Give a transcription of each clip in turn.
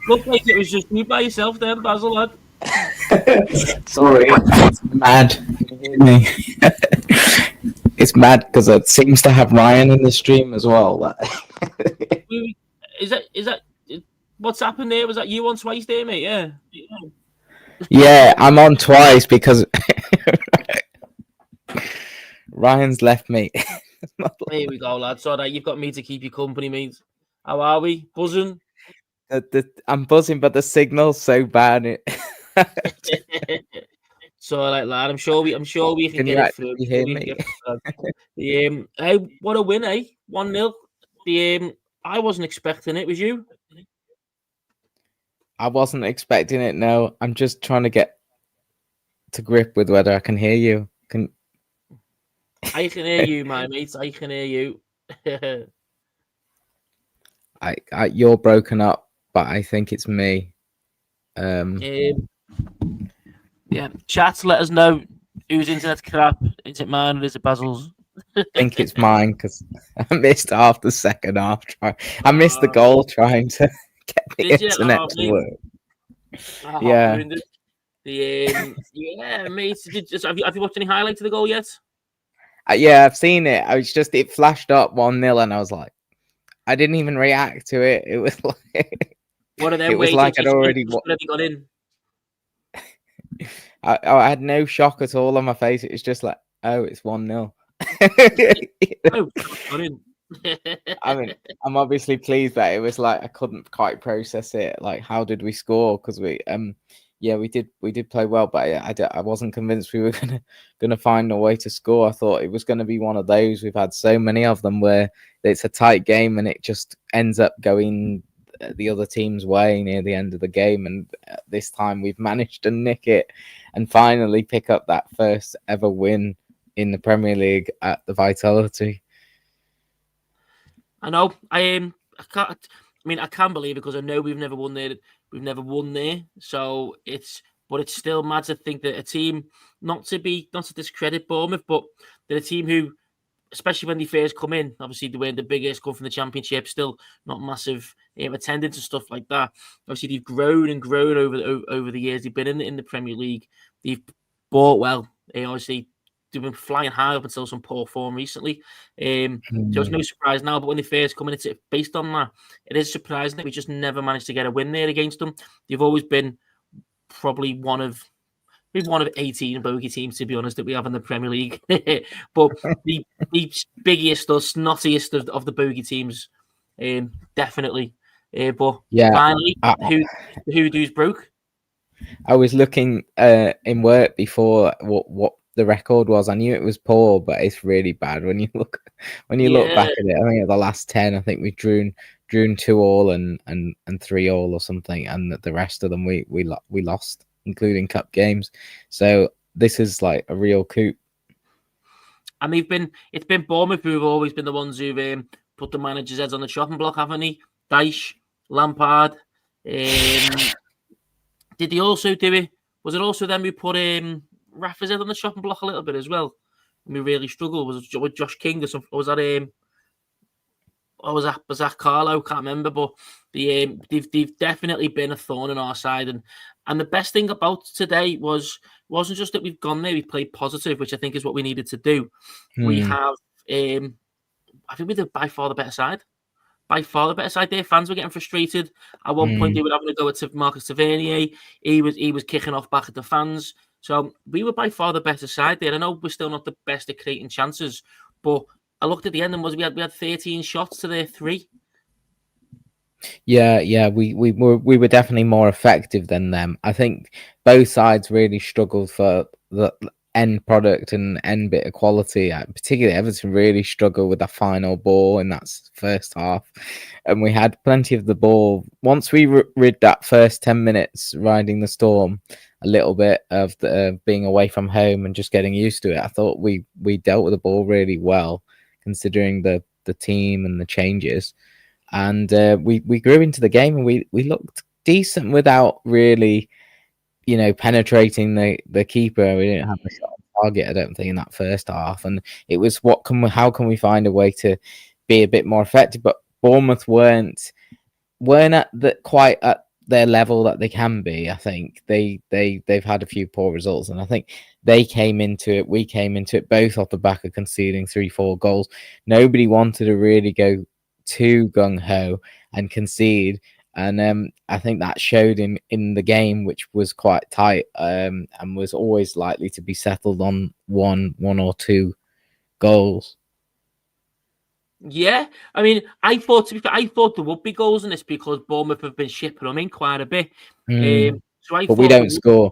Looked like it was just you by yourself there, Basil, lad. Sorry, it's mad. Can you hear me? It's mad because it seems to have Ryan in the stream as well. Is that what's happened there? Was that you on twice there, mate? Yeah. Yeah, I'm on twice because Ryan's left me. Here we go, lads. All right, you've got me to keep you company, mate. How are we? Buzzing? I'm buzzing, but the signal's so bad. So, like, lad, I'm sure we can get it through. You hear me? Hey, what a win, eh? 1-0. I wasn't expecting it. Was you? I wasn't expecting it. No, I'm just trying to get to grip with whether I can hear you. I can hear you, my mates. I can hear you. You're broken up, but I think it's me. Yeah, chat. Let us know whose internet's crap. Is it mine or is it Basil's? I think it's mine because I missed half the second half. I missed the goal trying to get the internet to work. Yeah. Yeah, mate. Have you watched any highlights of the goal yet? Yeah, I've seen it. It flashed up 1-0 and I was like, I didn't even react to it. It was like, it was like I'd already got in. I had no shock at all on my face. It was just like, oh, it's 1-0. Oh, I mean, I'm obviously pleased, but it was like I couldn't quite process it. Like, how did we score? Because we did play well, but I wasn't convinced we were gonna find a way to score. I thought it was gonna be one of those. We've had so many of them where it's a tight game and it just ends up going the other team's way near the end of the game. And this time we've managed to nick it and finally pick up that first ever win in the Premier League at the Vitality. I know. I can't believe it because I know we've never won there. We've never won there. So it's still mad to think that a team, not to discredit Bournemouth, but they're a team who, especially when they first come in, obviously they weren't the biggest, come from the Championship, still not massive attendance and stuff like that. Obviously they've grown and grown over the years they've been in the Premier League. They've bought well. Obviously they've been flying high up until some poor form recently. So it's no surprise now. But when they first come in, it's based on that. It is surprising that we just never managed to get a win there against them. They've always been probably one of 18 bogey teams, to be honest, that we have in the Premier League. But the biggest or snottiest of the bogey teams, definitely. But yeah, finally, who do's broke? I was looking in work before what the record was. I knew it was poor, but it's really bad when you look back at it. I think at the last 10, I think we've drawn 2-2 and 3-3 or something, and the rest of them we lost, including cup games. So this is like a real coup. And it's been Bournemouth who've always been the ones who've put the managers' heads on the chopping block, haven't they? Dyche, Lampard. Did they also do it? Was it also them who put Rafa's head on the chopping block a little bit as well? And we really struggled. Was it with Josh King or something? Or was that was that Carlo? Can't remember. But they've definitely been a thorn in our side. And the best thing about today wasn't just that we've gone there, we've played positive, which I think is what we needed to do. We have I think we're by far the better side. By far the better side. Their fans were getting frustrated. At one point, they were having to go to Marcus Tavernier. He was kicking off back at the fans. So we were by far the better side there. I know we're still not the best at creating chances, but I looked at the end and we had 13 shots to their 3. Yeah, we were definitely more effective than them. I think both sides really struggled for the end product and end bit of quality. Particularly Everton really struggled with the final ball in that first half, and we had plenty of the ball. Once we rid that first 10 minutes riding the storm a little bit of the being away from home and just getting used to it, I thought we dealt with the ball really well considering the team and the changes, and we grew into the game and we looked decent without really penetrating the keeper. We didn't have a shot on target, I don't think, in that first half. And it was how can we find a way to be a bit more effective? But Bournemouth weren't quite at their level that they can be. I think they've had a few poor results, and I think we came into it both off the back of conceding 3-4 goals. Nobody wanted to really go too gung ho and concede. And I think that showed in the game, which was quite tight, and was always likely to be settled on one or two goals. Yeah, I mean, I thought there would be goals in this because Bournemouth have been shipping them in quite a bit. But we don't score.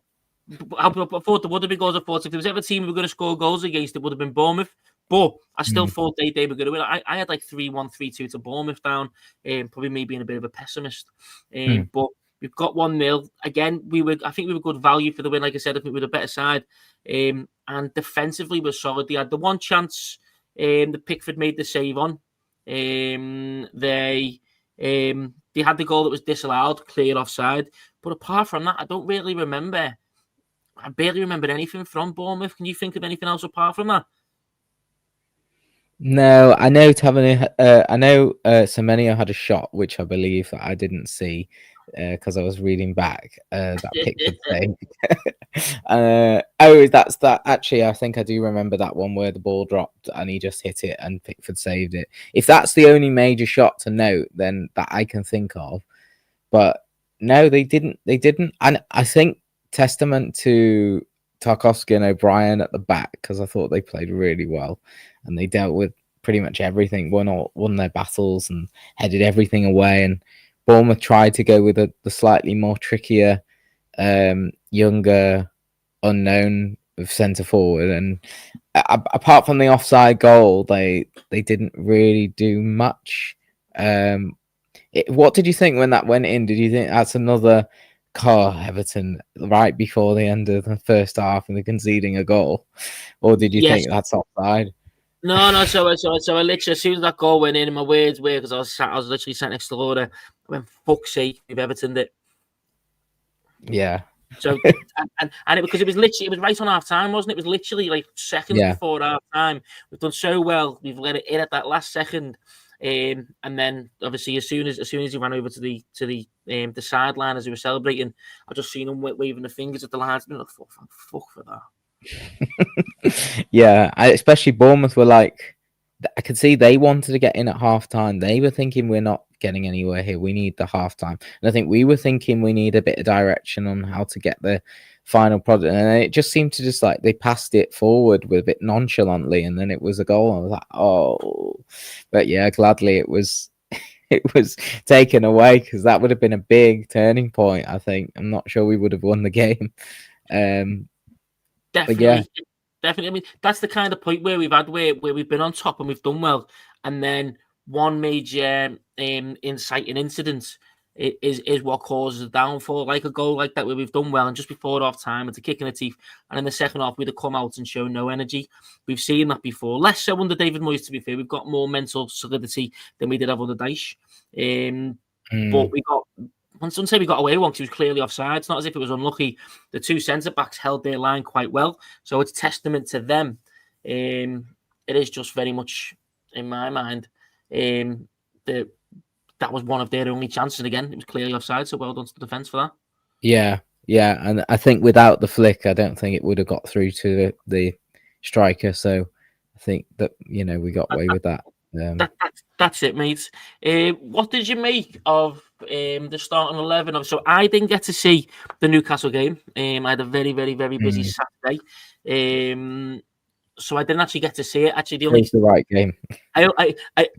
I thought there would have been goals. I thought if there was ever a team we were going to score goals against, it would have been Bournemouth. But I still thought they were going to win. I had like 3-1, 3-2 to Bournemouth down. Probably me being a bit of a pessimist. But we've got 1-0 again. I think we were good value for the win. Like I said, I think we were the better side. And defensively, we're solid. They had the one chance that Pickford made the save on. They had the goal that was disallowed, clear offside. But apart from that, I don't really remember. I barely remember anything from Bournemouth. Can you think of anything else apart from that? No, I know Semenyo had a shot, which I believe that I didn't see because I was reading back that Pickford thing. That's that. Actually, I think I do remember that one where the ball dropped and he just hit it and Pickford saved it. If that's the only major shot to note, then that I can think of. But no, they didn't. And I think testament to Tarkowski and O'Brien at the back, because I thought they played really well and they dealt with pretty much everything, won their battles and headed everything away. And Bournemouth tried to go with the slightly more trickier, younger, unknown centre forward. And apart from the offside goal, they didn't really do much. What did you think when that went in? Did you think that's another Everton right before the end of the first half and they're conceding a goal, or did you think that's offside? No. So I literally, as soon as that goal went in, my words were, because I was literally sat next to Laura. I went, "Fuck's sake, we've Evertoned it." Yeah. So and because it was right on half time, wasn't it? It was literally like seconds before half time. We've done so well. We've let it in at that last second. And then obviously as soon as he ran over to the sideline as he was celebrating, I just seen him waving the fingers at the lads. I'm like, fuck for that. Yeah, especially Bournemouth were like, I could see they wanted to get in at half time. They were thinking we're not getting anywhere here. We need the half time. And I think we were thinking we need a bit of direction on how to get the final product. And it just seemed to just like they passed it forward with a bit nonchalantly, and then it was a goal. I was like, oh, but yeah, gladly it was taken away, because that would have been a big turning point. I think I'm not sure we would have won the game. Definitely. I mean, that's the kind of point where we've had where we've been on top and we've done well, and then one major inciting incident is what causes a downfall, like a goal like that where we've done well and just before half time it's a kick in the teeth, and in the second half we'd have come out and shown no energy. We've seen that before, less so under David Moyes, to be fair. We've got more mental solidity than we did have under Dyche, but we got. Once we got away once, he was clearly offside. It's not as if it was unlucky. The two centre-backs held their line quite well. So it's testament to them. It is just very much, in my mind, that was one of their only chances. And again, it was clearly offside. So well done to the defence for that. Yeah. And I think without the flick, I don't think it would have got through to the striker. So I think that, we got away with that. That's it, mate. What did you make of the starting 11? So I didn't get to see the Newcastle game. I had a very, very, very busy Saturday. So I didn't actually get to see it. Actually, it was the right game. I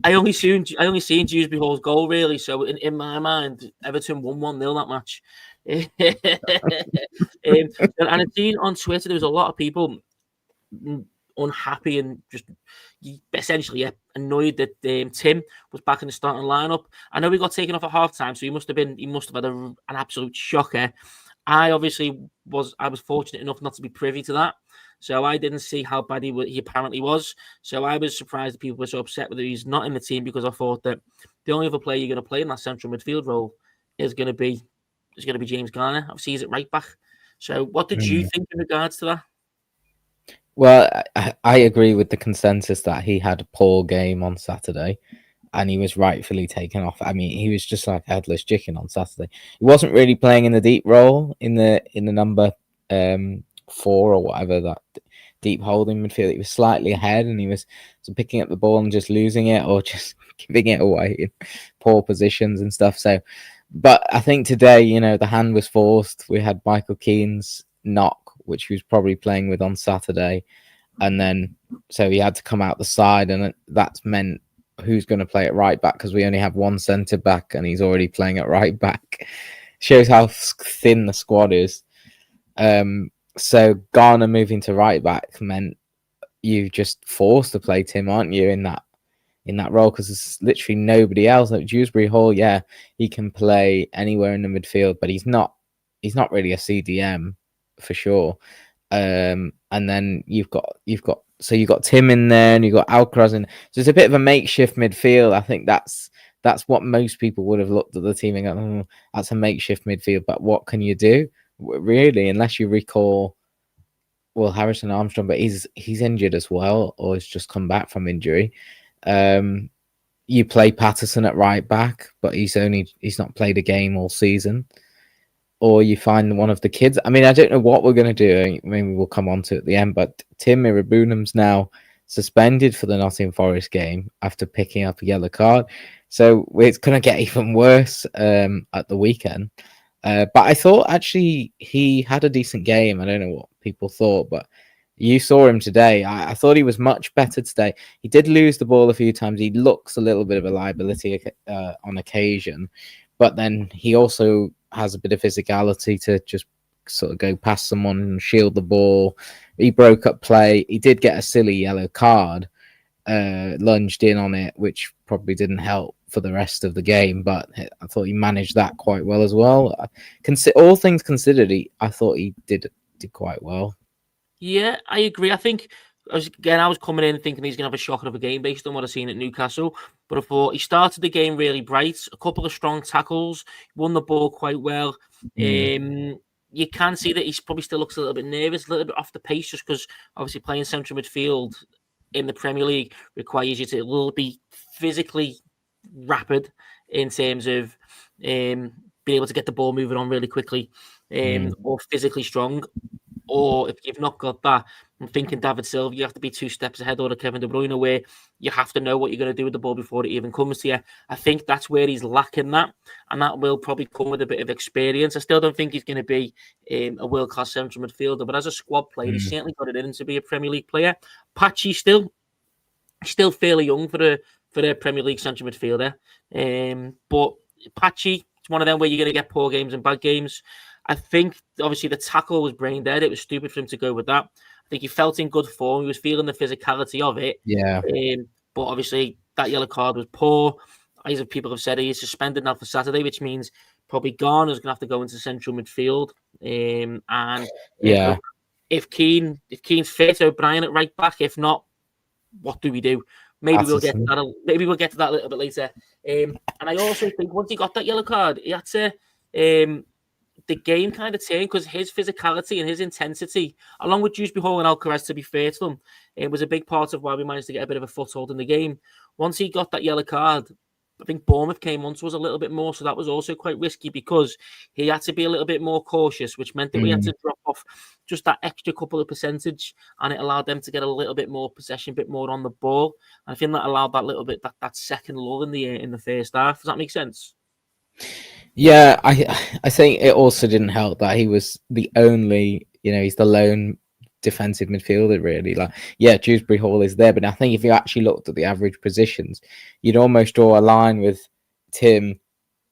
only seen Dewsbury Hall's goal, really. So in my mind, Everton won 1-0 that match. And I'd seen on Twitter there was a lot of people unhappy and just essentially annoyed that Tim was back in the starting lineup. I know he got taken off at half time, so he must have had an absolute shocker. I was fortunate enough not to be privy to that, so I didn't see how bad he apparently was. So I was surprised that people were so upset that he's not in the team, because I thought that the only other player you're going to play in that central midfield role is going to be James Garner. Obviously, he's at right back. So what did you think in regards to that? Well, I agree with the consensus that he had a poor game on Saturday, and he was rightfully taken off. I mean, he was just like a headless chicken on Saturday. He wasn't really playing in the deep role in the number 4 or whatever, that deep holding midfield. He was slightly ahead, and he was picking up the ball and just losing it, or just giving it away in poor positions and stuff. So, but I think today, the hand was forced. We had Michael Keane's knock, which he was probably playing with on Saturday, and then so he had to come out the side, and that's meant who's going to play at right back, because we only have one centre back, and he's already playing at right back. Shows how thin the squad is. So Garner moving to right back meant you just forced to play Tim, aren't you, in that role, because there's literally nobody else. Like Dewsbury Hall, yeah, he can play anywhere in the midfield, but he's not really a CDM for sure. And then you've got Tim in there, and you've got Alcaraz in. So it's a bit of a makeshift midfield. I think that's what most people would have looked at the team and gone, oh, that's a makeshift midfield. But what can you do, really, unless you recall, well, Harrison Armstrong, but he's injured as well, or has just come back from injury. You play Patterson at right back, but he's not played a game all season. Or you find one of the kids. I mean, I don't know what we're going to do. Maybe we'll come on to it at the end. But Tim Irabunam's now suspended for the Nottingham Forest game after picking up a yellow card. So it's going to get even worse at the weekend. But I thought actually he had a decent game. I don't know what people thought, but you saw him today. I thought he was much better today. He did lose the ball a few times. He looks a little bit of a liability on occasion. But then he also has a bit of physicality to just sort of go past someone and shield the ball. He broke up play. He did get a silly yellow card, lunged in on it, which probably didn't help for the rest of the game. But I thought he managed that quite well as well. All things considered, I thought he did quite well. Yeah, I agree. I think, I was coming in thinking he's going to have a shocker of a game based on what I've seen at Newcastle. But I thought he started the game really bright. A couple of strong tackles, won the ball quite well. You can see that he probably still looks a little bit nervous, a little bit off the pace, just because obviously playing central midfield in the Premier League requires you to be physically rapid in terms of being able to get the ball moving on really quickly, or physically strong. Or if you've not got that, I'm thinking David Silva, you have to be 2 steps ahead, or Kevin De Bruyne, where you have to know what you're going to do with the ball before it even comes to you. I think that's where he's lacking that, and that will probably come with a bit of experience. I still don't think he's going to be a world-class central midfielder, but as a squad player, he's certainly got it in to be a Premier League player. Patchy still fairly young for a Premier League central midfielder, but Patchy, it's one of them where you're going to get poor games and bad games. I think, obviously, the tackle was brain dead. It was stupid for him to go with that. I think he felt in good form. He was feeling the physicality of it. Yeah. But obviously, that yellow card was poor. As people have said, he is suspended now for Saturday, which means probably Garner's going to have to go into central midfield. If Keane's fit, O'Brien at right back. If not, what do we do? Maybe we'll get to that. Maybe we'll get to that a little bit later. And I also think once he got that yellow card, he had to. The game kind of turned, because his physicality and his intensity, along with Dewsbury Hall and Alcaraz, to be fair to them, it was a big part of why we managed to get a bit of a foothold in the game. Once he got that yellow card, I think Bournemouth came onto us a little bit more, so that was also quite risky, because he had to be a little bit more cautious, which meant that we had to drop off just that extra couple of percentage, and it allowed them to get a little bit more possession, a bit more on the ball. And I think that allowed that little bit, that second lull in the first half. Does that make sense? Yeah, I think it also didn't help that he was the only, he's the lone defensive midfielder, really. Like, yeah, Dewsbury Hall is there, but I think if you actually looked at the average positions, you'd almost draw a line with Tim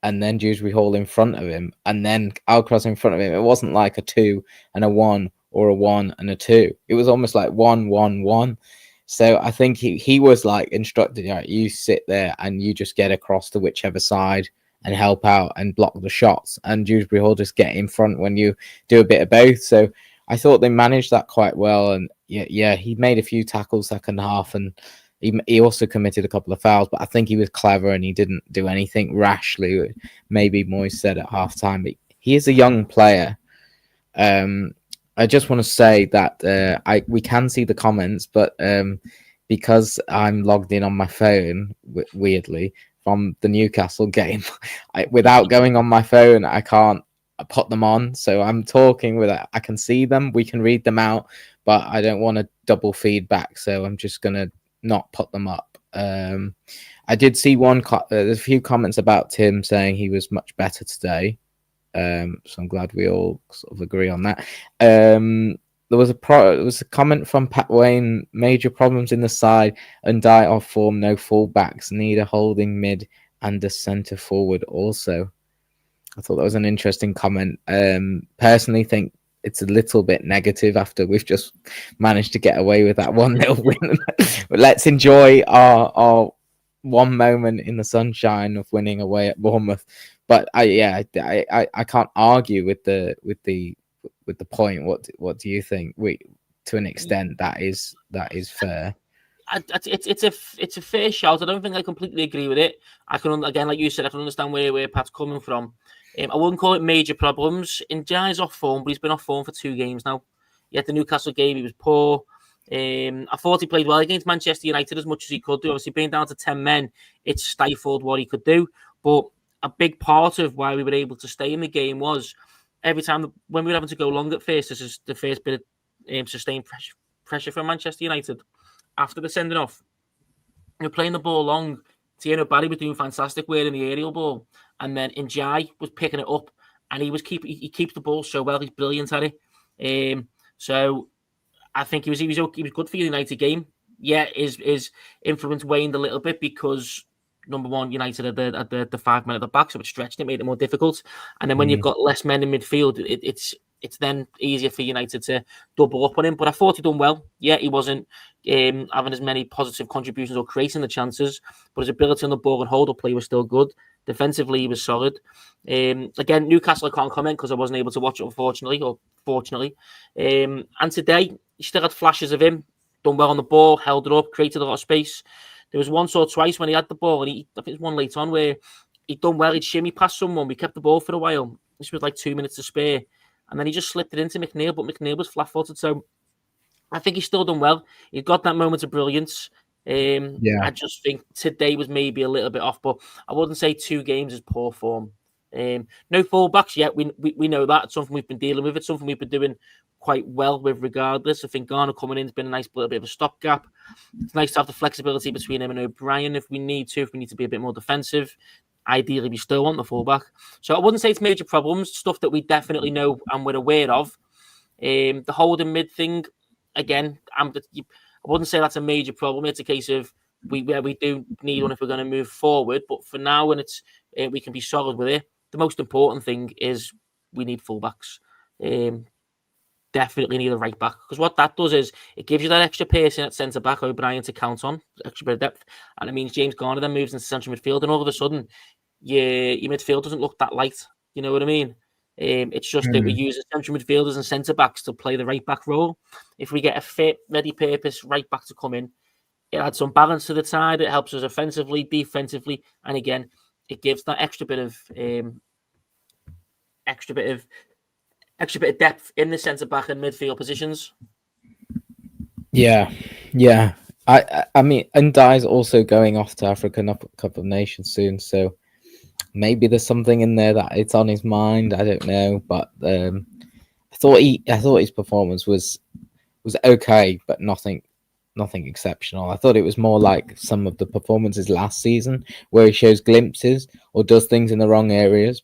and then Dewsbury Hall in front of him, and then Alcaraz in front of him. It wasn't like a 2 and a 1 or a 1 and a 2. It was almost like 1, 1, 1. So I think he was like instructed, right, you sit there and you just get across to whichever side and help out and block the shots, and Dewsbury Hall just get in front when you do a bit of both. So I thought they managed that quite well. And yeah, he made a few tackles second half, and he also committed a couple of fouls, but I think he was clever and he didn't do anything rashly. Maybe Moyes said at halftime, but he is a young player. I just want to say that we can see the comments, but because I'm logged in on my phone, weirdly, from the Newcastle game, without going on my phone, I can't put them on. So I'm talking with I can see them, we can read them out, but I don't want to double feedback, so I'm just gonna not put them up. I did see there's a few comments about Tim saying he was much better today. So I'm glad we all sort of agree on that. There was a comment from Pat Wayne: major problems in the side, and die off form, no fullbacks, need a holding mid and a centre forward also. I thought that was an interesting comment. Personally think it's a little bit negative after we've just managed to get away with that 1-0 win. But let's enjoy our one moment in the sunshine of winning away at Bournemouth. But I can't argue with the point. What do you think? To an extent, that is fair. It's a fair shout. I don't think I completely agree with it. I can, again, like you said, I can understand where Pat's coming from. I wouldn't call it major problems. Ndiaye's off form, but he's been off form for 2 games now. Yet the Newcastle game, he was poor. I thought he played well against Manchester United as much as he could do. Obviously, being down to 10 men, it stifled what he could do. But a big part of why we were able to stay in the game was every time when we were having to go long at first, this is the first bit of sustained pressure from Manchester United. After the sending off, you're playing the ball long. Tieno Barry was doing fantastic work in the aerial ball, and then Ndiaye was picking it up, and he keeps the ball so well. He's brilliant at it. So I think he was good for the United game. Yeah, his influence waned a little bit because number one, United had the 5 men at the back, so it stretched it, made it more difficult. And then when you've got less men in midfield, it's then easier for United to double up on him. But I thought he done well. Yeah, he wasn't having as many positive contributions or creating the chances, but his ability on the ball and hold up play was still good. Defensively, he was solid. Again, Newcastle, I can't comment because I wasn't able to watch it, unfortunately, or fortunately. And today, he still had flashes of him, done well on the ball, held it up, created a lot of space. There was once or twice when he had the ball, and I think it was one later on where he'd done well, he'd shimmy past someone, we kept the ball for a while. This was like 2 minutes to spare. And then he just slipped it into McNeil, but McNeil was flat-footed. So I think he's still done well. He's got that moment of brilliance. I just think today was maybe a little bit off, but I wouldn't say 2 games is poor form. No fullbacks yet. We know that. It's something we've been dealing with. It's something we've been doing quite well with regardless. I think Garner coming in has been a nice little bit of a stopgap. It's nice to have the flexibility between him and O'Brien if we need to be a bit more defensive. Ideally, we still want the fullback. So I wouldn't say it's major problems, stuff that we definitely know and we're aware of. The holding mid thing, again, I wouldn't say that's a major problem. It's a case of we do need one if we're going to move forward. But for now, when it's we can be solid with it, the most important thing is we need fullbacks. Definitely need a right back, because what that does is it gives you that extra person at centre back, O'Brien, to count on, extra bit of depth, and it means James Garner then moves into central midfield, and all of a sudden your midfield doesn't look that light. You know what I mean? It's just that we use central midfielders and centre backs to play the right back role. If we get a fit, ready purpose right back to come in, it adds some balance to the side. It helps us offensively, defensively, and again, it gives that extra bit of depth in the centre back and midfield positions. Yeah. I mean, Ndai's also going off to African Cup of Nations soon, so maybe there's something in there that it's on his mind. I don't know, but I thought his performance was okay, but nothing exceptional. I thought it was more like some of the performances last season where he shows glimpses or does things in the wrong areas.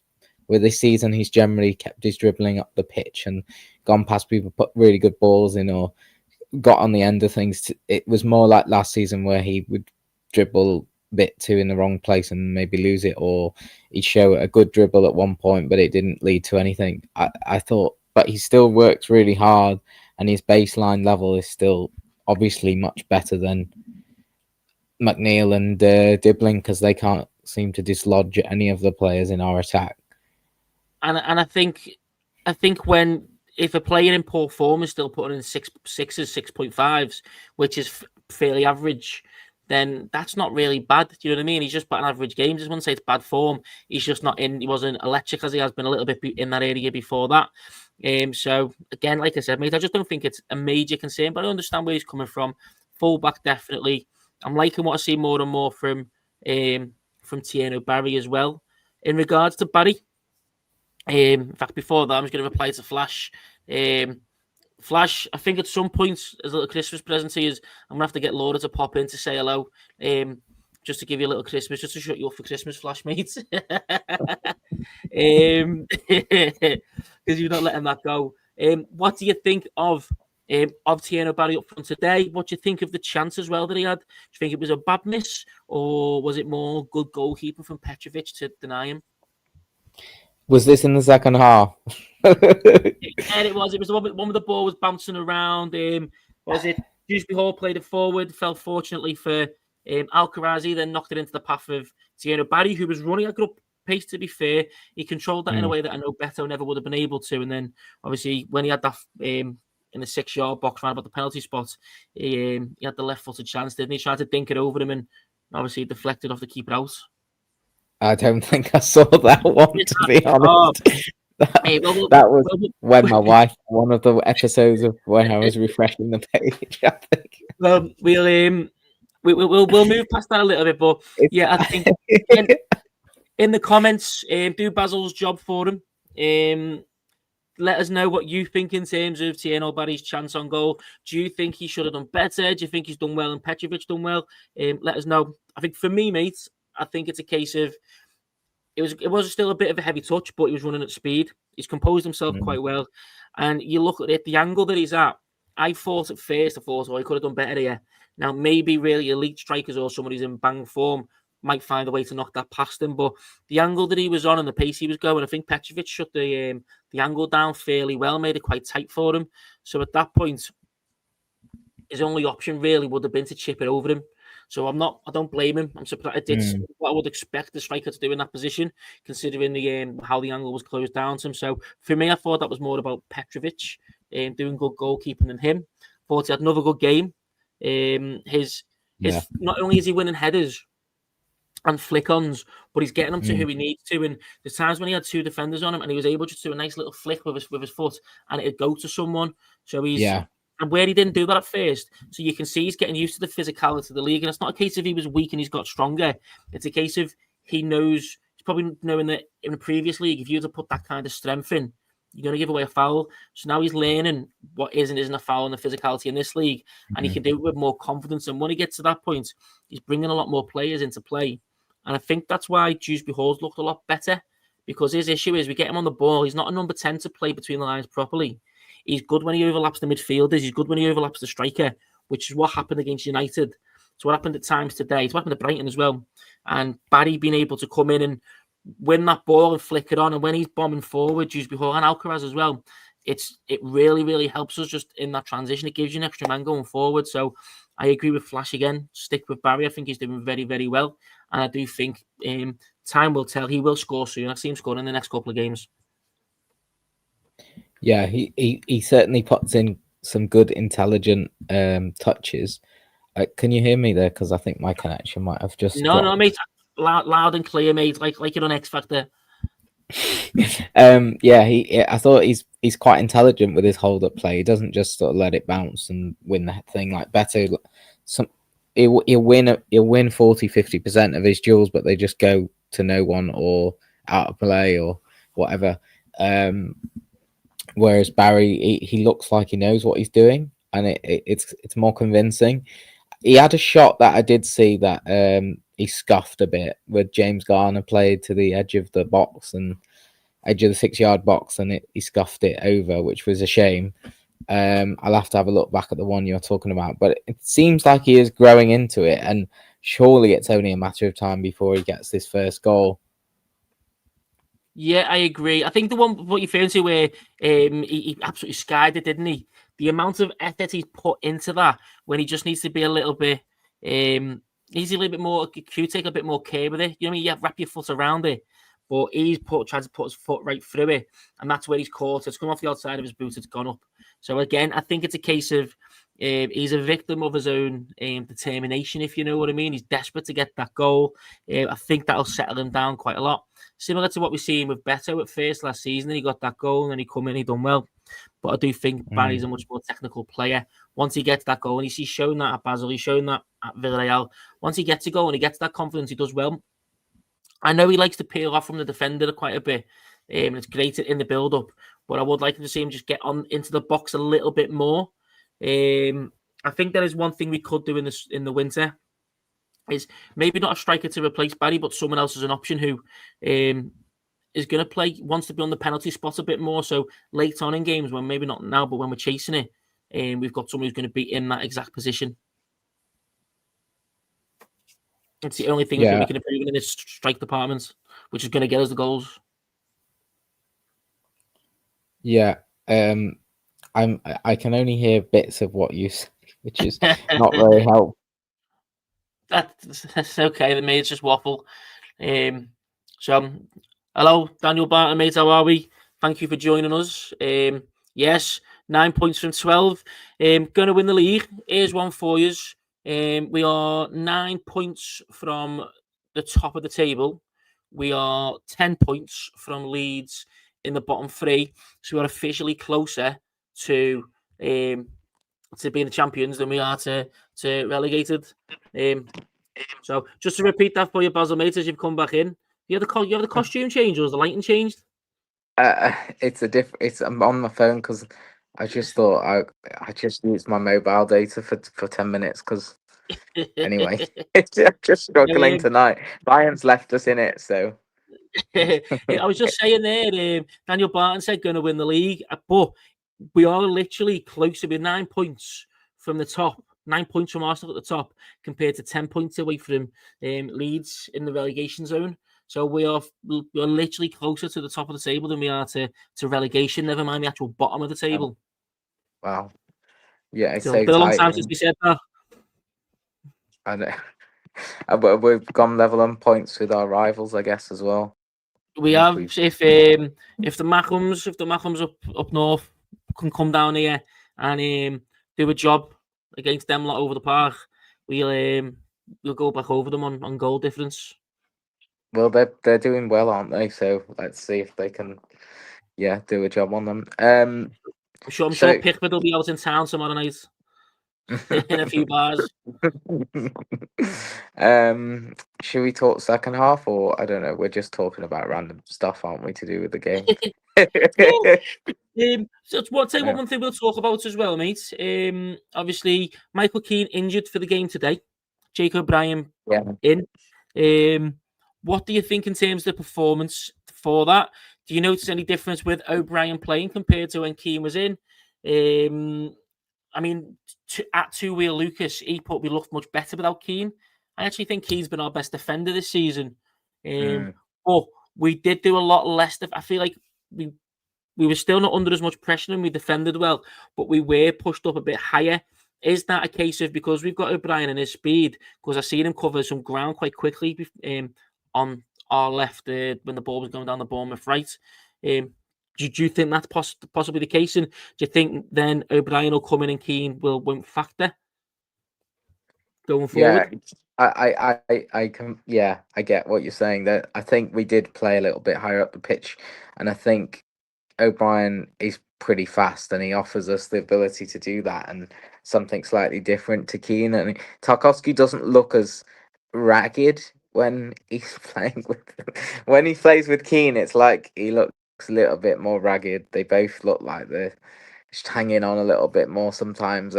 Where this season he's generally kept his dribbling up the pitch and gone past people, put really good balls in, or got on the end of things. It was more like last season where he would dribble a bit too in the wrong place and maybe lose it, or he'd show a good dribble at one point, but it didn't lead to anything. I thought but he still works really hard, and his baseline level is still obviously much better than McNeil and Dibbling, because they can't seem to dislodge any of the players in our attack. And I think when if a player in poor form is still putting in 6.5s, 6.5s, which is fairly average, then that's not really bad. Do you know what I mean? He's just putting average games. I just wouldn't say it's bad form. He's just not in. He wasn't electric as he has been a little bit in that area before that. So again, like I said, mate, I just don't think it's a major concern. But I understand where he's coming from. Fullback, definitely. I'm liking what I see more and more from Tieno Barry as well. In regards to Barry, in fact, before that, I'm just going to reply to Flash. Flash, I think at some point, as a little Christmas present to you, I'm going to have to get Laura to pop in to say hello, just to give you a little Christmas, just to shut you up for Christmas, Flash, mate. Because you're not letting that go. What do you think of Tieno Barry up front today? What do you think of the chance as well that he had? Do you think it was a bad miss, or was it more good goalkeeping from Petrovic to deny him? Was this in the second half? Yeah, it was. It was the one with the ball was bouncing around. Was it Dewsbury Hall played it forward? Fell fortunately for Alcaraz, then knocked it into the path of Tieno Barry, who was running at good pace. To be fair, he controlled that in a way that I know Beto never would have been able to. And then obviously when he had that in the 6-yard box round about the penalty spot, he had the left-footed chance, didn't he? Tried to dink it over him and obviously deflected off the keeper out. I don't think I saw that one, to be honest. That was when my wife, one of the episodes of when I was refreshing the page, I think. Well, we'll move past that a little bit, but yeah, I think in the comments, do Basil's job for him. Let us know what you think in terms of Tieno Barry's chance on goal. Do you think he should have done better? Do you think he's done well and Petrovic done well? Let us know. I think for me, mate, I think it's a case of it was still a bit of a heavy touch, but he was running at speed. He's composed himself quite well. And you look at it, the angle that he's at, I thought at first, oh, he could have done better here. Now, maybe really elite strikers or somebody who's in bang form might find a way to knock that past him. But the angle that he was on and the pace he was going, I think Petrovic shut the angle down fairly well, made it quite tight for him. So at that point, his only option really would have been to chip it over him. So I don't blame him. I'm surprised. It's what I would expect the striker to do in that position, considering the how the angle was closed down to him. So for me, I thought that was more about Petrovic doing good goalkeeping than him. Thought he had another good game. His not only is he winning headers and flick-ons, but he's getting them to who he needs to. And there's times when he had two defenders on him, and he was able just to do a nice little flick with his foot, and it'd go to someone. So he's and where he didn't do that at first, so you can see he's getting used to the physicality of the league. And it's not a case of he was weak and he's got stronger. It's a case of he knows, he's probably knowing that in the previous league, if you were to put that kind of strength in, you're going to give away a foul. So now he's learning what is and isn't a foul in the physicality in this league. And he can do it with more confidence. And when he gets to that point, he's bringing a lot more players into play. And I think that's why Dewsbury Hall's looked a lot better, because his issue is we get him on the ball. He's not a number 10 to play between the lines properly. He's good when he overlaps the midfielders. He's good when he overlaps the striker, which is what happened against United. So what happened at times today? It's what happened at Brighton as well. And Barry being able to come in and win that ball and flick it on. And when he's bombing forward, Dewsbury Hall and Alcaraz as well, it really, really helps us just in that transition. It gives you an extra man going forward. So I agree with Flash again. Stick with Barry. I think he's doing very, very well. And I do think time will tell. He will score soon. I see him scoring in the next couple of games. Yeah, he certainly puts in some good, intelligent touches. Can you hear me there? Because I think my connection might have just no, mate. Loud and clear, mate. Like you're on X Factor. I thought he's quite intelligent with his hold up play. He doesn't just sort of let it bounce and win that thing like Beto. He'll win 40-50% of his duels, but they just go to no one or out of play or whatever. Whereas Barry, he looks like he knows what he's doing, and it's more convincing. He had a shot that I did see that he scuffed a bit, where James Garner played to the edge of the box and edge of the 6-yard box, and he scuffed it over, which was a shame. I'll have to have a look back at the one you're talking about, but it seems like he is growing into it, and surely it's only a matter of time before he gets this first goal. Yeah, I agree. I think the one what you're referring to where he absolutely skied it, didn't he? The amount of effort he's put into that when he just needs to be a little bit needs a little bit more cute, take a bit more care with it. You know what I mean? You wrap your foot around it. But he's tried to put his foot right through it, and that's where he's caught. It's come off the outside of his boot, it's gone up. So again, I think it's a case of he's a victim of his own determination, if you know what I mean. He's desperate to get that goal. I think that'll settle him down quite a lot. Similar to what we're seeing with Beto at first last season. He got that goal and then he come in, he done well. But I do think Barry's a much more technical player. Once he gets that goal, and he's shown that at Basel, he's shown that at Villarreal. Once he gets a goal and he gets that confidence, he does well. I know he likes to peel off from the defender quite a bit. It's great in the build-up, but I would like to see him just get on into the box a little bit more. I think that is one thing we could do in the winter. Is maybe not a striker to replace Barry, but someone else as an option who is going to play, wants to be on the penalty spot a bit more. So late on in games, when maybe not now, but when we're chasing it, we've got someone who's going to be in that exact position. It's the only thing I think we can improve in this strike department, which is going to get us the goals. Yeah, I can only hear bits of what you say, which is not very helpful. That's okay. The mates just waffle. Hello, Daniel Barton, mate. How are we? Thank you for joining us. Yes, 9 points from 12. Going to win the league. Here's one for you. We are 9 points from the top of the table. We are 10 points from Leeds in the bottom three. So we are officially closer to being the champions than we are to relegated. So just to repeat that for you, Basil, mate, as you've come back in, you have the costume change, or has the lighting changed? I'm on my phone because I just thought I just used my mobile data for 10 minutes because anyway, I'm just struggling tonight. Bayern's left us in it, so I was just saying there, Daniel Barton said going to win the league, but we are literally close to be 9 points from the top, 9 points from Arsenal at the top, compared to 10 points away from Leeds in the relegation zone. So we're literally closer to the top of the table than we are to relegation. Never mind the actual bottom of the table. Wow, yeah, it's been a long time since we said that. I know. We've gone level on points with our rivals, I guess, as well. We have. If the Macums up north can come down here and do a job against them lot over the park, we'll go back over them on goal difference. Well, they're doing well, aren't they? So let's see if they can, do a job on them. I'm sure Pickford will be out in town tomorrow night in a few bars. Should we talk second half, or I don't know? We're just talking about random stuff, aren't we, to do with the game? So one thing we'll talk about as well, mate. Obviously, Michael Keane injured for the game today. Jake O'Brien in. What do you think in terms of the performance for that? Do you notice any difference with O'Brien playing compared to when Keane was in? I mean, at two-wheel Lucas, we looked much better without Keane. I actually think Keane's been our best defender this season. But we did do a lot less. I feel like we were still not under as much pressure and we defended well, but we were pushed up a bit higher. Is that a case of because we've got O'Brien and his speed? Because I've seen him cover some ground quite quickly on our left when the ball was going down the Bournemouth right. Do you think that's possibly the case? And do you think then O'Brien will come in and Keane won't factor going forward? I can. Yeah, I get what you're saying. That I think we did play a little bit higher up the pitch, and I think O'Brien is pretty fast, and he offers us the ability to do that, and something slightly different to Keane. And Tarkowski doesn't look as ragged when he's playing with. When he plays with Keane, it's like he looks a little bit more ragged. They both look like they're just hanging on a little bit more sometimes.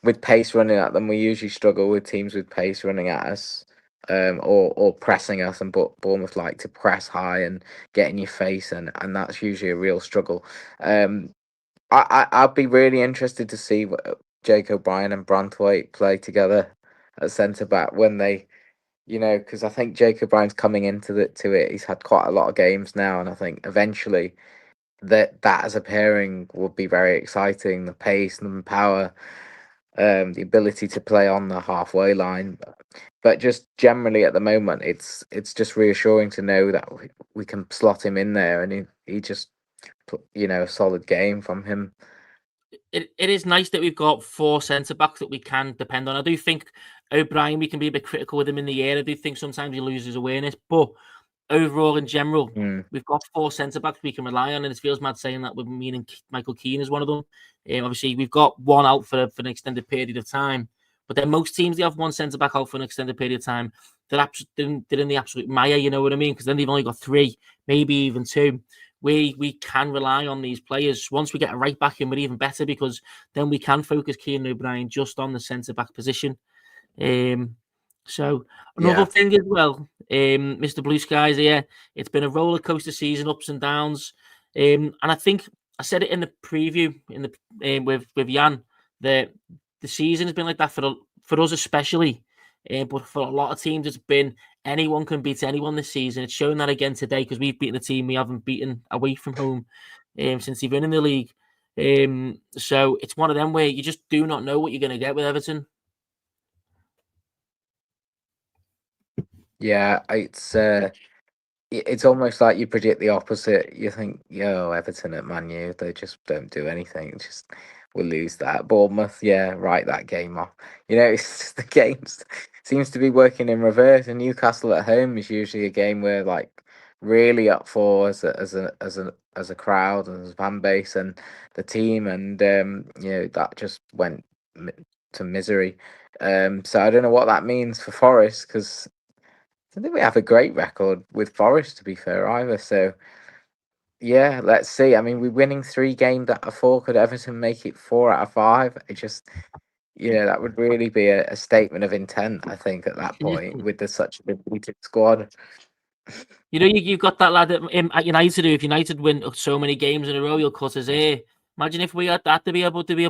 With pace running at them, we usually struggle with teams with pace running at us, or pressing us. And Bournemouth like to press high and get in your face, and that's usually a real struggle. I'd be really interested to see Jake O'Brien and Branthwaite play together at centre back when they you know, because I think Jacob Brown's coming into it. He's had quite a lot of games now, and I think eventually that as a pairing would be very exciting. The pace and the power, the ability to play on the halfway line, but just generally at the moment, it's just reassuring to know that we can slot him in there, and he just, you know, a solid game from him. It is nice that we've got 4 centre backs that we can depend on. I do think O'Brien, we can be a bit critical with him in the air. I do think sometimes he loses awareness, but overall, in general, we've got 4 centre backs we can rely on, and it feels mad saying that with meaning Michael Keane is one of them. Obviously, we've got one out for an extended period of time, but then most teams they have one centre back out for an extended period of time. They're in the absolute mire, you know what I mean? Because then they've only got 3, maybe even 2. We can rely on these players. Once we get a right back in, we're even better because then we can focus Keane O'Brien just on the centre back position. So another thing as well, Mr. Blue Skies here. It's been a roller coaster season, ups and downs. And I think I said it in the preview with Jan that the season has been like that for us especially. But for a lot of teams, it's been anyone can beat anyone this season. It's shown that again today because we've beaten a team we haven't beaten away from home since they've been in the league. So it's one of them where you just do not know what you're going to get with Everton. Yeah, it's almost like you predict the opposite. You think, yo, Everton at Man U, they just don't do anything. Just we'll lose that. Bournemouth, yeah, write that game off. You know, it's just the games seems to be working in reverse. And Newcastle at home is usually a game where like really up for as a crowd and as a fan base and the team, and you know that just went to misery. So I don't know what that means for Forest because I think we have a great record with Forest, to be fair, either. So, yeah, let's see. I mean, we're winning 3 games out of 4. Could Everton make it 4 out of 5? It just, you know, that would really be a statement of intent, I think, at that point, with such a depleted squad. You know, you've got that lad at United. If United win so many games in a row, you'll cut his hair. Imagine if we had that to be able to be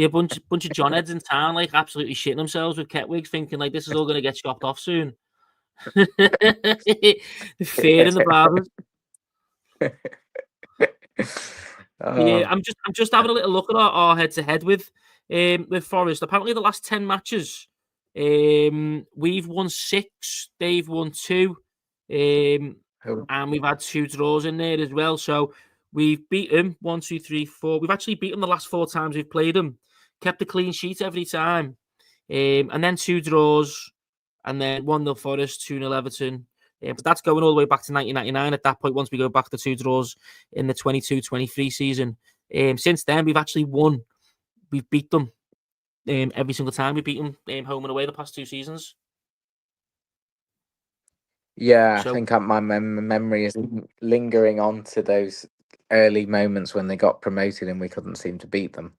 a bunch of John Heads in town, like absolutely shitting themselves with Ketwigs, thinking like this is all going to get chopped off soon. Fear in the barbers. Yeah, I'm just having a little look at our head to head with Forest. Apparently, the last 10 matches, we've won 6, they've won 2, and we've had 2 draws in there as well. So we've beat them 1, 2, 3, 4. We've actually beaten the last 4 times we've played them. Kept a clean sheet every time, and then 2 draws, and then 1-0 Forest, 2-0 Everton. But that's going all the way back to 1999 at that point, once we go back to 2 draws in the 22-23 season. Since then, we've actually won. We've beat them every single time. We beat them home and away the past 2 seasons. Yeah, I think my memory is lingering on to those early moments when they got promoted and we couldn't seem to beat them.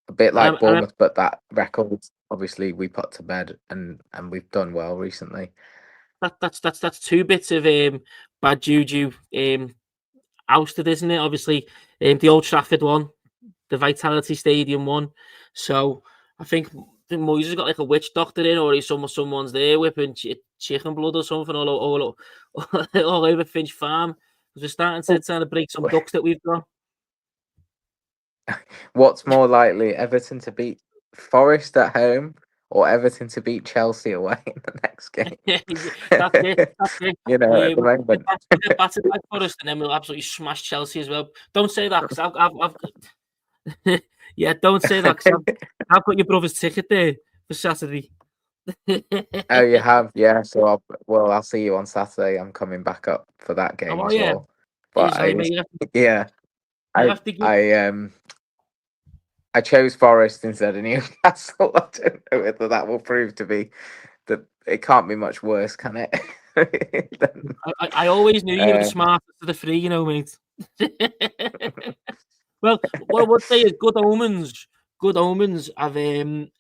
A bit like Bournemouth, but that record, obviously, we put to bed and we've done well recently. That's 2 bits of bad juju ousted, isn't it? Obviously, the Old Trafford one, the Vitality Stadium one. So I think Moyes has got like a witch doctor in, or someone's there whipping chicken blood or something all over Finch Farm. We're starting to break some ducks that we've got. What's more likely, Everton to beat Forest at home or Everton to beat Chelsea away in the next game? That's it. You know, at the moment. Get battered by Forest, and then we'll absolutely smash Chelsea as well. Don't say that, because I've yeah, don't say that, because I've got your brother's ticket there for Saturday. Oh, you have? Yeah. So I'll see you on Saturday. I'm coming back up for that game as well. But I chose Forest instead of Newcastle. I don't know whether that will prove to be that it can't be much worse, can it? I always knew you were the smartest of the 3, you know, mate. Well, what I would say is good omens. Good omens. I've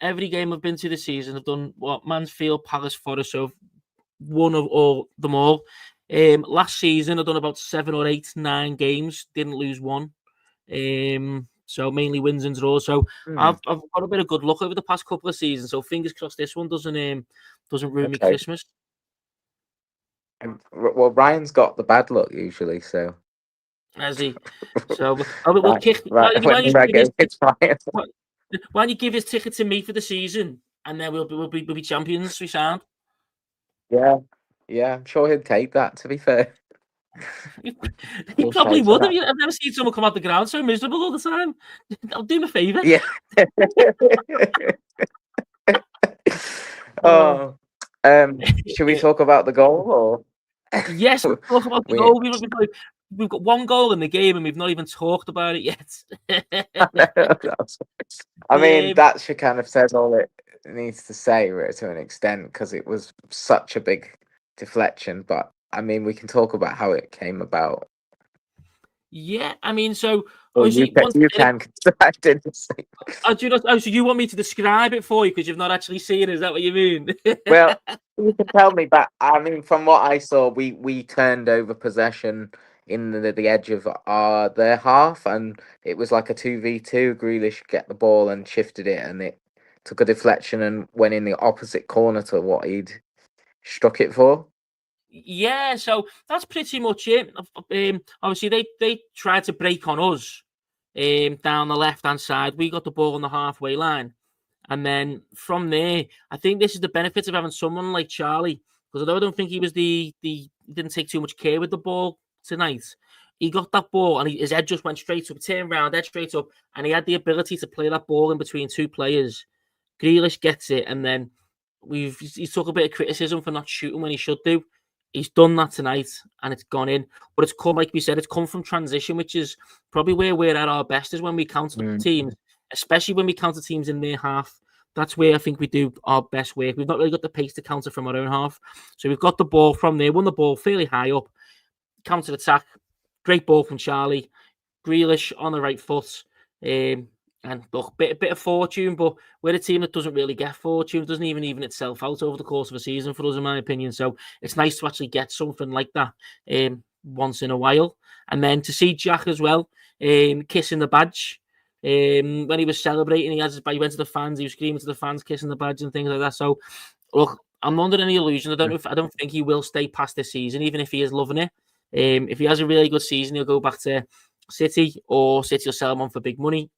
every game I've been to this season, I've done Mansfield, Palace, Forest, so one of all them all. Last season I've done about 7 or 8, 9 games, didn't lose one. So mainly wins and draws. So I've got a bit of good luck over the past couple of seasons. So fingers crossed this one doesn't ruin me Christmas. Well, Ryan's got the bad luck usually, so Has he? So we'll kick. right. Whenever I go, it's Ryan. Why don't you give his ticket to me for the season, and then we'll be champions. We sound. Yeah, I'm sure he'd take that. To be fair, He probably would. I've never seen someone come out the ground so miserable all the time. I'll do him a favour. Yeah. Oh, should we talk about the goal or? Yes, we'll talk about the goal. We've got one goal in the game, and we've not even talked about it yet. I mean, that should kind of says all it needs to say to an extent, because it was such a big deflection. But I mean, we can talk about how it came about. Yeah, I mean, so you can. I didn't see. So you want me to describe it for you because you've not actually seen it? Is that what you mean? Well, you can tell me, but I mean, from what I saw, we turned over possession in the edge of their half, and it was like a 2v2. Grealish get the ball and shifted it, and it took a deflection and went in the opposite corner to what he'd struck it for. Yeah, so that's pretty much it. Obviously, they tried to break on us down the left-hand side. We got the ball on the halfway line. And then from there, I think this is the benefit of having someone like Charlie. Because although I don't think he was he didn't take too much care with the ball tonight. He got that ball and his head just went straight up, turned around, head straight up. And he had the ability to play that ball in between two players. Grealish gets it. And then he took a bit of criticism for not shooting when he should do. He's done that tonight and it's gone in. But it's come, like we said, it's come from transition, which is probably where we're at our best, is when we counter teams, especially when we counter teams in their half. That's where I think we do our best work. We've not really got the pace to counter from our own half. So we've got the ball from there, won the ball fairly high up, counter attack, great ball from Charlie, Grealish on the right foot. And look, bit of fortune, but we're a team that doesn't really get fortune, doesn't even itself out over the course of a season for us, in my opinion. So it's nice to actually get something like that once in a while. And then to see Jack as well, kissing the badge. When he was celebrating, he went to the fans, he was screaming to the fans, kissing the badge and things like that. So look, I'm under any illusion. I don't think he will stay past this season, even if he is loving it. If he has a really good season, he'll go back to City, or City will sell him on for big money.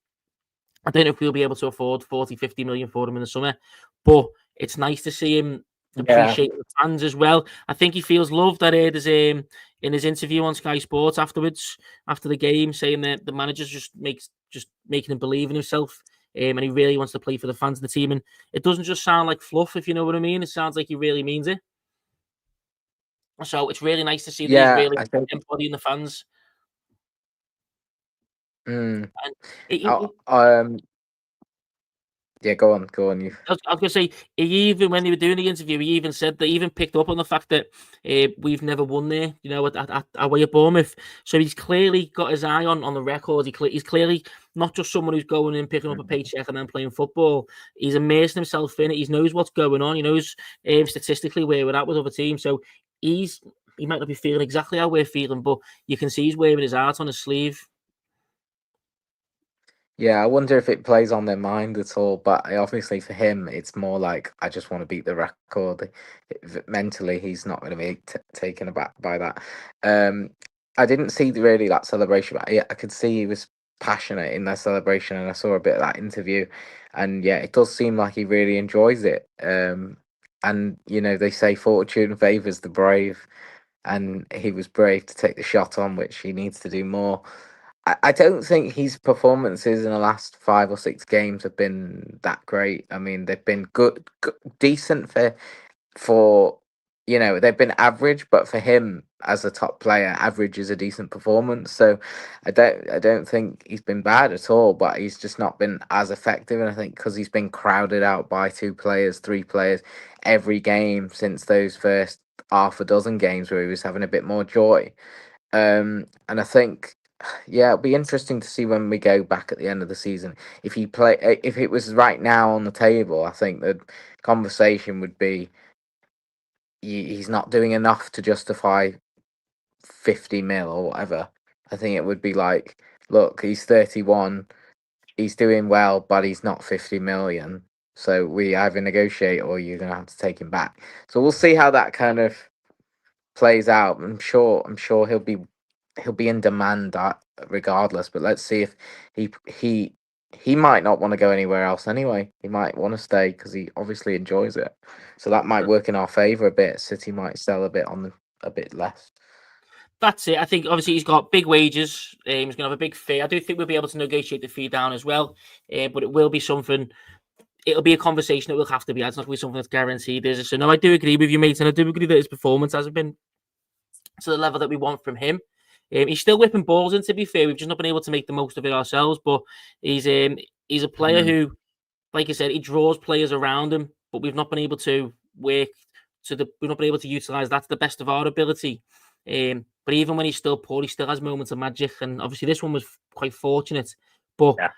I don't know if we'll be able to afford 40, 50 million for him in the summer, but it's nice to see him appreciate the fans as well. I think he feels loved. I heard in his interview on Sky Sports afterwards, after the game, saying that the manager's just making him believe in himself, and he really wants to play for the fans of the team. And it doesn't just sound like fluff, if you know what I mean. It sounds like he really means it. So it's really nice to see that he's really embodying the fans. Yeah, go on. You. I was going to say, when they were doing the interview, he even said that he even picked up on the fact that we've never won there, at away at Bournemouth. So he's clearly got his eye on the record. He's clearly not just someone who's going in, picking up a paycheck and then playing football. He's immersing himself in it. He knows what's going on. He knows statistically where we're at with other teams. So he might not be feeling exactly how we're feeling, but you can see he's wearing his heart on his sleeve. Yeah, I wonder if it plays on their mind at all. But obviously for him, it's more like, I just want to beat the record. Mentally, he's not going to be taken aback by that. I didn't see really that celebration, but I could see he was passionate in that celebration, and I saw a bit of that interview. And yeah, it does seem like he really enjoys it. And, they say fortune favours the brave. And he was brave to take the shot on, which he needs to do more. I don't think his performances in the last 5 or 6 games have been that great. I mean, they've been good decent for they've been average, but for him as a top player, average is a decent performance. So I don't think he's been bad at all, but he's just not been as effective. And I think because he's been crowded out by 2 players, 3 players every game since those first half a dozen games where he was having a bit more joy. And I think, yeah, it'll be interesting to see when we go back at the end of the season. If it was right now on the table, I think the conversation would be, he's not doing enough to justify 50 mil or whatever. I think it would be like, look, he's 31, he's doing well, but he's not 50 million. So we either negotiate or you're going to have to take him back. So we'll see how that kind of plays out, I'm sure he'll be in demand regardless. But let's see if he he he might not want to go anywhere else anyway. He might want to stay because he obviously enjoys it. So that might work in our favour a bit. City might sell a bit less. That's it. I think obviously he's got big wages. He's going to have a big fee. I do think we'll be able to negotiate the fee down as well. But it will be something. It'll be a conversation that will have to be had. It's not going to be something that's guaranteed. Is it? So no, I do agree with you, mate, and I do agree that his performance hasn't been to the level that we want from him. He's still whipping balls in. To be fair, we've just not been able to make the most of it ourselves. But he's a player who, like I said, he draws players around him, but we've not been able to work we've not been able to utilize that to the best of our ability. But even when he's still poor, he still has moments of magic, and obviously this one was quite fortunate. But Yeah.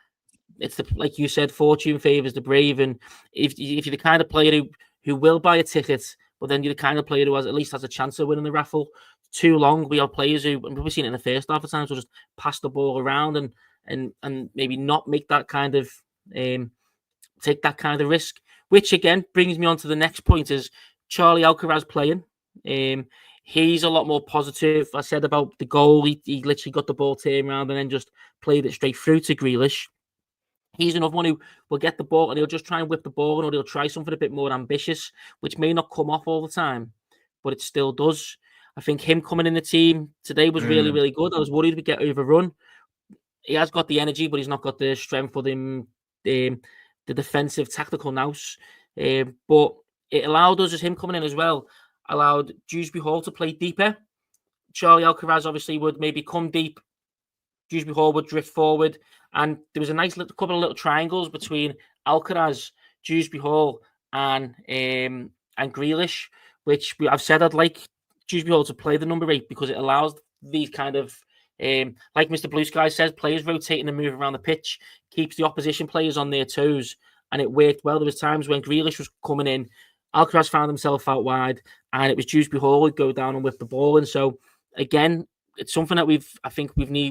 it's like you said, fortune favors the brave, and if you're the kind of player who will buy a ticket, but then you're the kind of player who at least has a chance of winning the raffle. Too long, we have players who, and we've seen it in the first half of times, will just pass the ball around and maybe not make that kind of take that kind of risk. Which again brings me on to the next point: is Charlie Alcaraz playing? He's a lot more positive. I said about the goal; he literally got the ball turned around and then just played it straight through to Grealish. He's another one who will get the ball and he'll just try and whip the ball, or he'll try something a bit more ambitious, which may not come off all the time, but it still does. I think him coming in the team today was really, really good. I was worried we'd get overrun. He has got the energy, but he's not got the strength or the defensive tactical nous. But it allowed us, as him coming in as well, allowed Dewsbury Hall to play deeper. Charlie Alcaraz obviously would maybe come deep. Dewsbury Hall would drift forward. And there was a nice couple of little triangles between Alcaraz, Dewsbury Hall, and Grealish, which I've said I'd like Dewsbury Hall to play the number 8 because it allows these kind of, like Mr. Blue Sky says, players rotating and moving around the pitch, keeps the opposition players on their toes, and it worked well. There was times when Grealish was coming in, Alcaraz found himself out wide, and it was Dewsbury Hall who'd go down and whip the ball. And so, again, it's something that we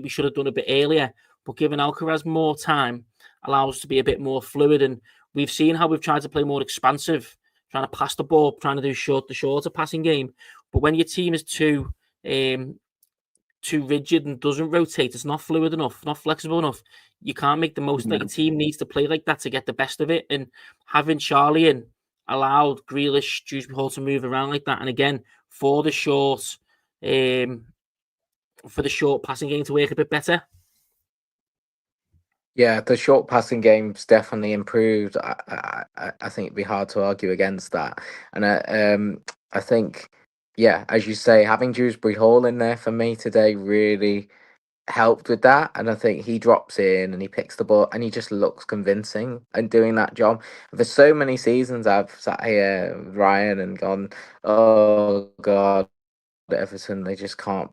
should have done a bit earlier. But giving Alcaraz more time allows us to be a bit more fluid. And we've seen how we've tried to play more expansive, trying to pass the ball, trying to do the shorter passing game. But when your team is too rigid and doesn't rotate, it's not fluid enough, not flexible enough, you can't make the most of it. Your team needs to play like that to get the best of it. And having Charlie in allowed Grealish, Dewsbury Hall to move around like that. And again, for the short passing game to work a bit better. Yeah, the short passing game's definitely improved. I think it'd be hard to argue against that. And I think, yeah, as you say, having Dewsbury Hall in there for me today really helped with that. And I think he drops in and he picks the ball and he just looks convincing and doing that job. For so many seasons, I've sat here, Ryan, and gone, oh God, Everton, they just can't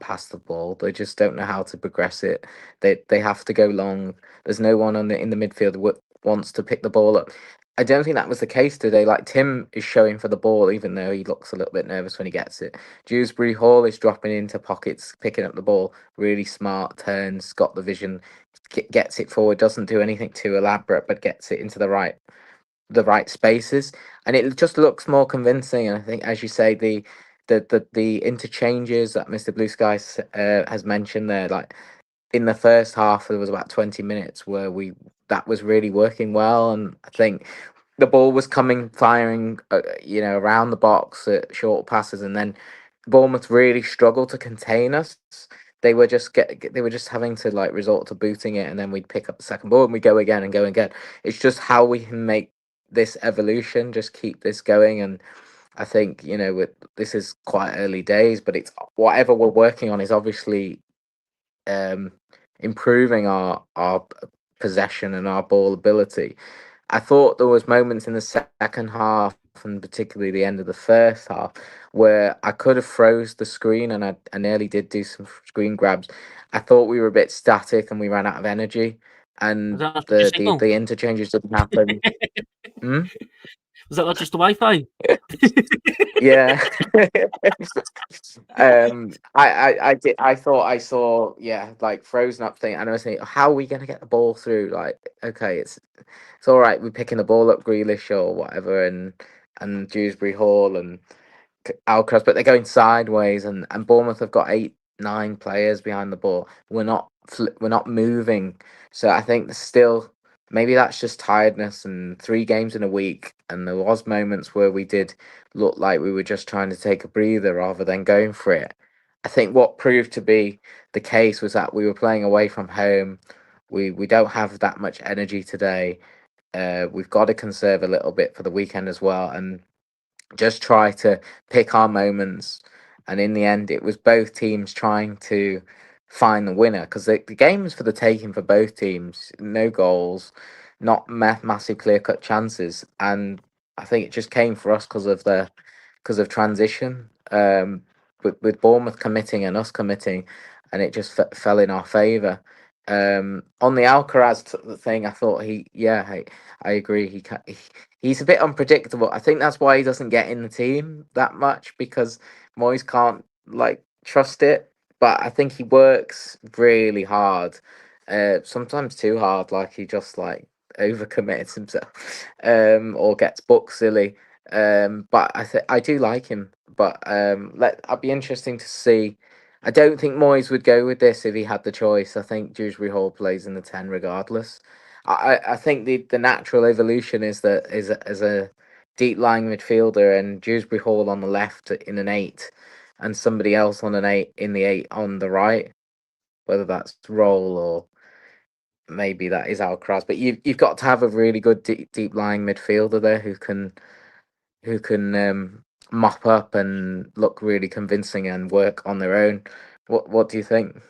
pass the ball. They just don't know how to progress it. They have to go long. There's no one in the midfield who wants to pick the ball up. I don't think that was the case today. Like, Tim is showing for the ball, even though he looks a little bit nervous when he gets it. Dewsbury Hall is dropping into pockets, picking up the ball, really smart, turns, got the vision, gets it forward, doesn't do anything too elaborate, but gets it into the right spaces, and it just looks more convincing. And I think, as you say, the interchanges that Mr. Blue Sky has mentioned there, like in the first half, there was about 20 minutes where that was really working well, and I think the ball was firing, around the box at short passes, and then Bournemouth really struggled to contain us. They were just having to like resort to booting it, and then we'd pick up the second ball and we go again and go again. It's just how we can make this evolution, just keep this going. And I think, this is quite early days, but it's whatever we're working on is obviously improving our possession and our ball ability. I thought there was moments in the second half, and particularly the end of the first half, where I could have froze the screen, and I nearly did do some screen grabs. I thought we were a bit static and we ran out of energy, and Was that not just the signal? the interchanges didn't happen. Was that not just the Wi-Fi? Yeah. I thought I saw, yeah, like frozen up thing, and I was thinking, how are we gonna get the ball through? Like, okay, it's all right, we're picking the ball up, Grealish or whatever, and Dewsbury Hall, and Alcaraz, but they're going sideways, and Bournemouth have got 8, 9 players behind the ball. We're not moving, so I think there's still maybe that's just tiredness and 3 games in a week. And there was moments where we did look like we were just trying to take a breather rather than going for it. I think what proved to be the case was that we were playing away from home. We don't have that much energy today. We've got to conserve a little bit for the weekend as well, and just try to pick our moments. And in the end, it was both teams trying to find the winner, because the game was for the taking for both teams. No goals, not massive clear cut chances, and I think it just came for us because of transition. With Bournemouth committing and us committing, and it just fell in our favour. On the Alcaraz thing, I thought I agree. He's a bit unpredictable. I think that's why he doesn't get in the team that much, because Moyes can't like trust it. But I think he works really hard, sometimes too hard. Like he just like overcommits himself, or gets booked silly. But I do like him. But I'd be interesting to see. I don't think Moyes would go with this if he had the choice. I think Dewsbury Hall plays in the 10 regardless. I think the natural evolution is that is as a deep lying midfielder, and Dewsbury Hall on the left in an 8, and somebody else on an 8 in the 8 on the right, whether that's Roll or maybe that is Alcaraz. But you've got to have a really good deep lying midfielder there who can mop up and look really convincing and work on their own. What do you think?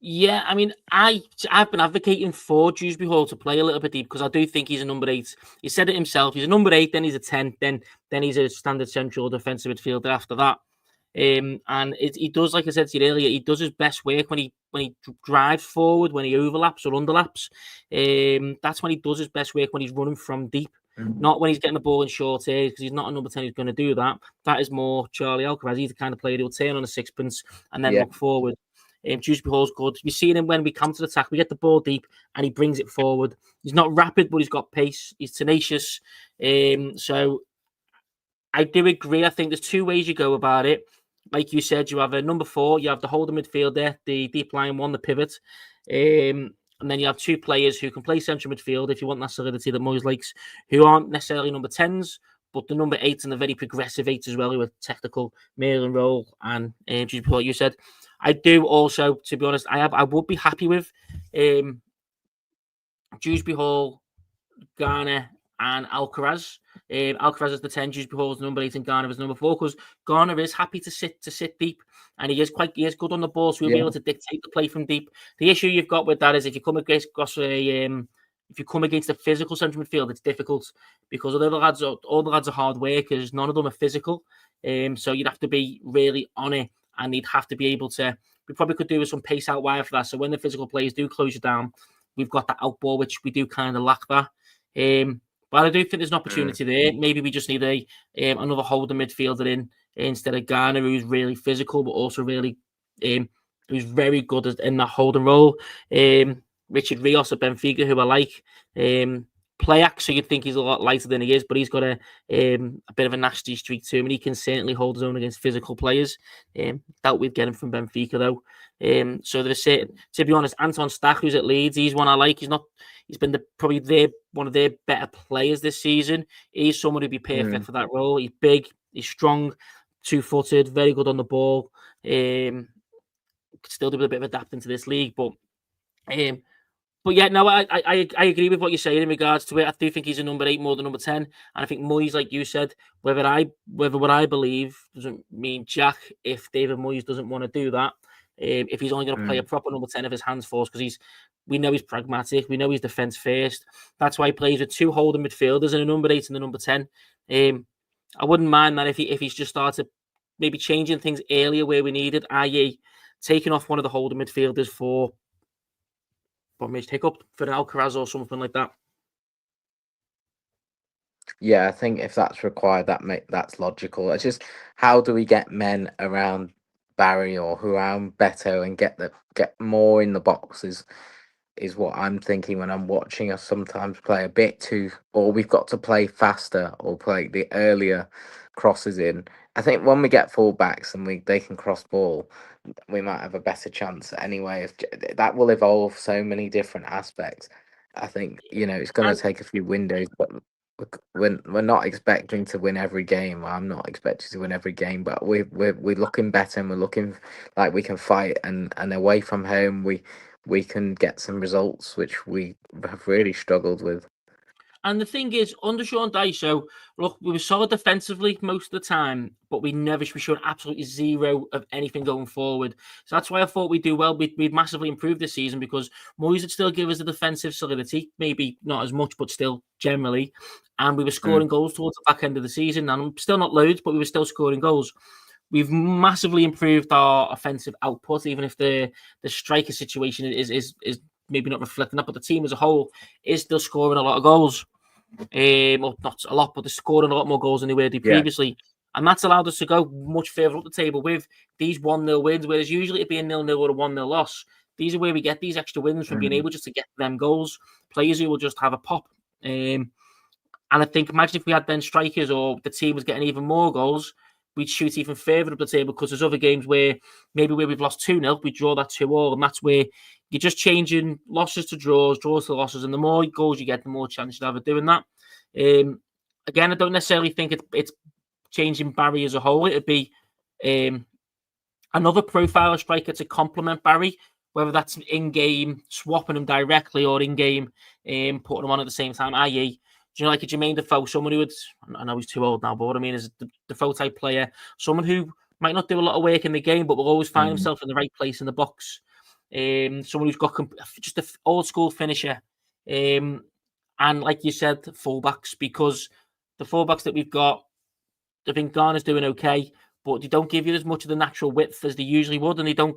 Yeah, I mean, I've been advocating for Dewsbury Hall to play a little bit deep, because I do think he's a number 8. He said it himself. He's a number 8, then he's a 10, then he's a standard central defensive midfielder after that. And he does, like I said to you earlier, he does his best work when he drives forward, when he overlaps or underlaps. That's when he does his best work, when he's running from deep, not when he's getting the ball in short areas, because he's not a number 10 who's going to do that. That is more Charlie Alcaraz. He's the kind of player who'll turn on a sixpence and then look forward. Dewsbury Hall's good. We've seen him when we counter attack. We get the ball deep and he brings it forward. He's not rapid, but he's got pace. He's tenacious. So I do agree. I think there's 2 ways you go about it. Like you said, you have a number 4. You have the holding midfielder, the deep line one, the pivot. And then you have 2 players who can play central midfield, if you want that solidity that Moyes likes, who aren't necessarily number 10s, but the number 8s and the very progressive 8s as well, who are technical, Mail and Roll, and what you said. I do also, to be honest, I would be happy with Dewsbury Hall, Garner, and Alcaraz. Alcaraz is the 10, Dewsbury Hall is number 8, and Garner is number 4, because Garner is happy to sit deep, and he is good on the ball, so he'll be able to dictate the play from deep. The issue you've got with that is if you come against a physical central midfield, it's difficult, because all the lads are hard workers. None of them are physical, so you'd have to be really on it, and you'd have to be able to. We probably could do with some pace out wide for that. So when the physical players do close you down, we've got that out ball, which we do kind of lack that. But I do think there's an opportunity there. Maybe we just need another holder midfielder in instead of Garner, who's really physical, but also really who's very good in that holding role. Richard Rios at Benfica, who I like. Playak, so you'd think he's a lot lighter than he is, but he's got a bit of a nasty streak to him, and he can certainly hold his own against physical players. Doubt we'd get him from Benfica though. So there's to be honest, Anton Stach, who's at Leeds, he's one I like. He's been probably one of their better players this season. He's someone who'd be perfect for that role. He's big, he's strong, 2-footed, very good on the ball. Could still do a bit of adapting to this league, but yeah, no, I agree with what you're saying in regards to it. I do think he's a number 8 more than number 10, and I think Moyes, like you said, whether what I believe doesn't mean jack if David Moyes doesn't want to do that. If he's only going to play a proper number 10 of his hands force, because we know he's pragmatic, we know he's defence first. That's why he plays with 2 holding midfielders and a number 8 and a number 10. I wouldn't mind that if he's just started maybe changing things earlier where we needed, i.e., taking off one of the holding midfielders for take up for an Alcaraz or something like that. Yeah, I think if that's required, that's logical. It's just how do we get men around Barry or around Beto and get more in the boxes is what I'm thinking when I'm watching us sometimes play a bit too, or we've got to play faster or play the earlier crosses in. I think when we get fullbacks and they can cross ball, we might have a better chance anyway. That will evolve so many different aspects. I think it's going to And take a few windows, but we're not expecting to win every game. I'm not expecting to win every game, but we're looking better and we're looking like we can fight. And away from home, we can get some results which we have really struggled with. And the thing is, under Sean Dyche, so look, we were solid defensively most of the time, but we showed absolutely zero of anything going forward. So that's why I thought we'd do well. We'd massively improve this season because Moyes would still give us the defensive solidity, maybe not as much, but still generally. And we were scoring goals towards the back end of the season, and still not loads, but we were still scoring goals. We've massively improved our offensive output, even if the striker situation is maybe not reflecting that, but the team as a whole is still scoring a lot of goals. Well, not a lot, but they're scoring a lot more goals than they were previously. And that's allowed us to go much further up the table with these 1-0 wins, whereas usually it'd be a 0-0 or a 1-0 loss. These are where we get these extra wins from being able just to get them goals. Players who will just have a pop. And I think, imagine if we had then strikers or the team was getting even more goals, we'd shoot even further up the table because there's other games where we've lost 2-0, we draw that 2-2, and that's where you're just changing losses to draws to losses, and the more goals you get, the more chance you have of doing that. Again, I don't necessarily think it's changing Barry as a whole. It'd be another profile striker to complement Barry, whether that's in-game swapping him directly or in-game putting him on at the same time, i.e., like a Jermaine Defoe, someone who would, I know he's too old now, but what I mean is the Defoe type player, someone who might not do a lot of work in the game, but will always find himself in the right place in the box. Someone who's got just an old school finisher. And like you said, fullbacks, because the fullbacks that we've got, I think Garner's doing okay, but they don't give you as much of the natural width as they usually would, and they don't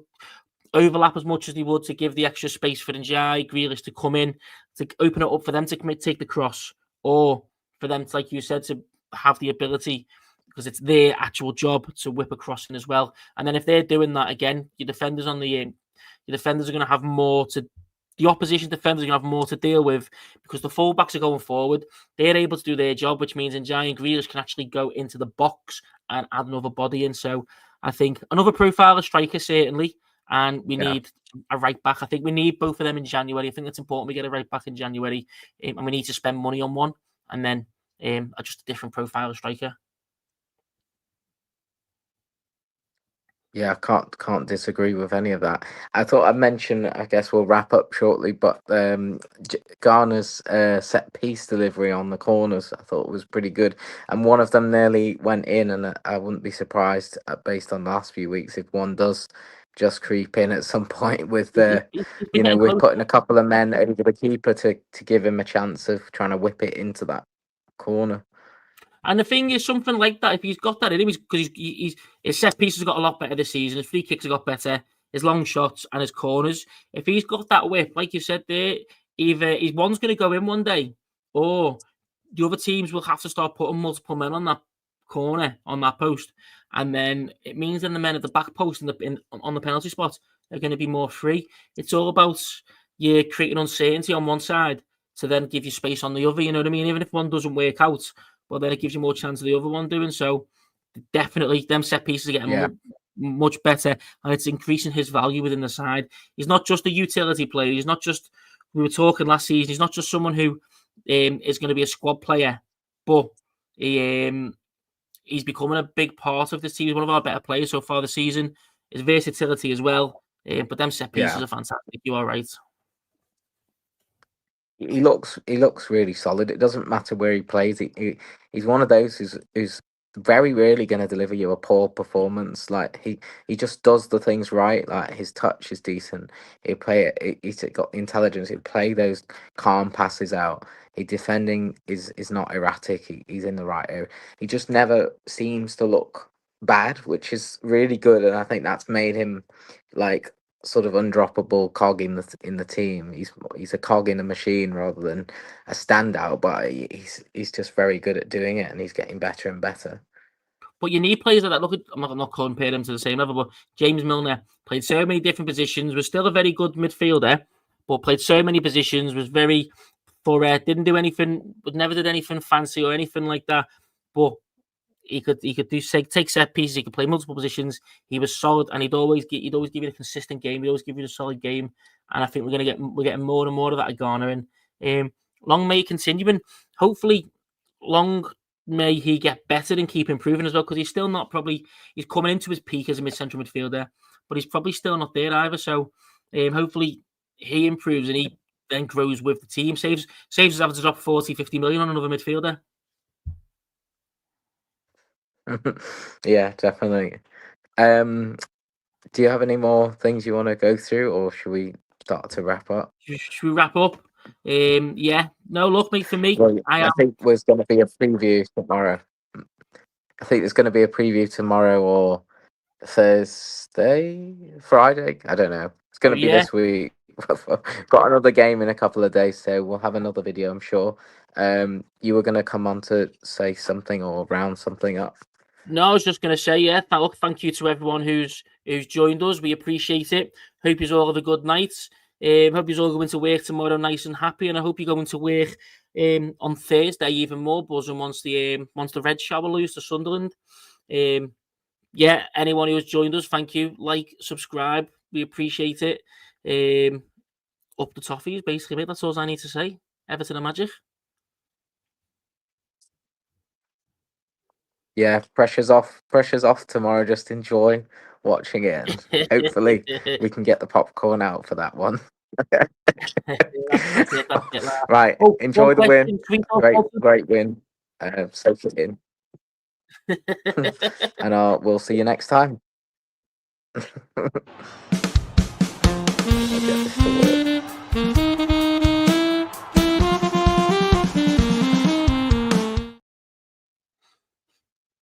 overlap as much as they would to give the extra space for Ndiaye, Grealish to come in, to open it up for them to take the cross, or for them, like you said, to have the ability, because it's their actual job to whip a crossing as well. And then if they're doing that again, your defenders are going to have more to. The opposition defenders are going to have more to deal with because the fullbacks are going forward. They're able to do their job, which means Ndiaye and Grealish can actually go into the box and add another body in. So I think another profile of striker, certainly. And we need a right back. I think we need both of them in January. I think it's important we get a right back in January. And we need to spend money on one. And then just a different profile of striker. Yeah, I can't disagree with any of that. I thought I'd mention, I guess we'll wrap up shortly, but Garner's set piece delivery on the corners I thought was pretty good. And one of them nearly went in, and I wouldn't be surprised, based on the last few weeks, if one does just creep in at some point with with putting a couple of men over the keeper to give him a chance of trying to whip it into that corner. And the thing is, something like that, if he's got that in him, because his set pieces got a lot better this season, his free kicks have got better, his long shots and his corners. If he's got that whip, like you said there, either one's going to go in one day, or the other teams will have to start putting multiple men on that corner, on that post. And then it means then the men at the back post on the penalty spot are going to be more free. It's all about you creating uncertainty on one side to then give you space on the other, you know what I mean? Even if one doesn't work out, well, then it gives you more chance of the other one doing. So definitely them set pieces are getting much better, and it's increasing his value within the side. He's not just a utility player. He's not just, we were talking last season, he's not just someone who is going to be a squad player, but he's becoming a big part of this team. He's one of our better players so far this season. His versatility as well. But them set pieces are fantastic. You are right. He looks really solid. It doesn't matter where he plays. He's one of those who's very rarely going to deliver you a poor performance. Like he just does the things right. Like his touch is decent. He play it. He's got intelligence. He play those calm passes out. His defending is not erratic. He's in the right area. He just never seems to look bad, which is really good. And I think that's made him like sort of undroppable cog in the team. He's a cog in a machine rather than a standout, but he's just very good at doing it, and he's getting better and better. But you need players like that. Look at, I'm not comparing him to the same level, but James Milner played so many different positions, was still a very good midfielder, but played so many positions, was very thorough, didn't do anything, but never did anything fancy or anything like that. But he could take set pieces. He could play multiple positions. He was solid, and he'd always give you a consistent game. He'd always give you a solid game. And I think we're getting more and more of that at Ghana. And long may it continue, and hopefully, long may he get better and keep improving as well. Because he's still not he's coming into his peak as a mid-central midfielder, but he's probably still not there either. So hopefully he improves and he then grows with the team. Saves us having to drop 40-50 million on another midfielder. Yeah, definitely. Do you have any more things you want to go through, or should we start to wrap up? Should we wrap up? Yeah. No, look, mate, for me, well, I think there's going to be a preview tomorrow. I think there's going to be a preview tomorrow or Thursday, Friday. I don't know. It's going to be this week. Got another game in a couple of days, so we'll have another video, I'm sure. You were going to come on to say something or round something up. No, I was just going to say, look, thank you to everyone who's joined us. We appreciate it. Hope you all have a good night. Hope you all go into work tomorrow nice and happy, and I hope you go into work on Thursday even more buzzing once the Red Shower lose to Sunderland. Anyone who has joined us, thank you. Like, subscribe, we appreciate it. Up the Toffees, basically, mate. That's all I need to say. Everton and Magic. Yeah, pressure's off tomorrow. Just enjoy watching it, and hopefully we can get the popcorn out for that one. That's it. Right, enjoy the win. Great win. Soak it in. And we'll see you next time.